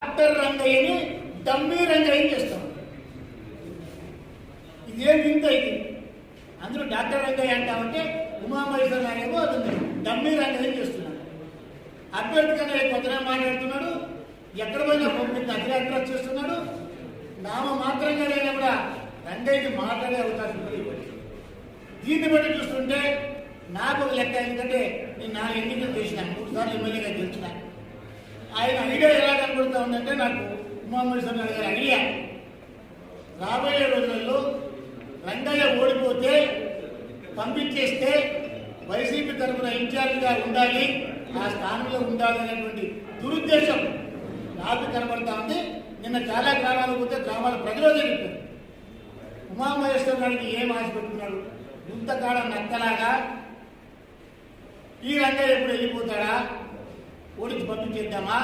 Doctor రంగయ్యని dummy Rangayya చేస్తాం. ఇదేం వింత ఇది. అందులో డాక్టర్ రంగయ్య అంటామంటే ఉమామహేశ్వర నాయకు అది డమ్మీ రంగయ్య చేస్తున్నాడు. అభ్యర్థిగా కొత్తగా మాట్లాడుతున్నాడు. ఎక్కడ పోయినా పంపిణీ అగ్రహ చేస్తున్నాడు. నామ మాత్రంగానైనా కూడా రంగయ్యకి మాట్లాడే అవకాశం కూడా. దీన్ని బట్టి చూస్తుంటే నాకు ఒక లెక్క ఎందుకంటే నేను 4 ఎన్నికలు చేసినాను, 3 సార్లు ఎమ్మెల్యేగా గెలిచిన. ఆయన ఐడియా ఎలా కనబడుతూ ఉందంటే నాకు ఉమామహేశ్వర గారి ఐడియా రాబోయే రోజులలో రంగయ్య ఓడిపోతే పంపించేస్తే వైసీపీ తరఫున ఇన్ఛార్జిగా ఉండాలి, ఆ స్థానంలో ఉండాలి అనేటువంటి దురుద్దేశం నాకు కనబడతా ఉంది. నిన్న చాలా గ్రామాలు పోతే గ్రామాల ప్రజలు చెప్పారు ఉమామహేశ్వర గారికి ఏం ఆశ పెట్టుకున్నాడు. ఇంతకాలం నక్కలాగా ఈ రంగయ్య ఎప్పుడు వెళ్ళిపోతాడా, ఓడించి పంపించేద్దామా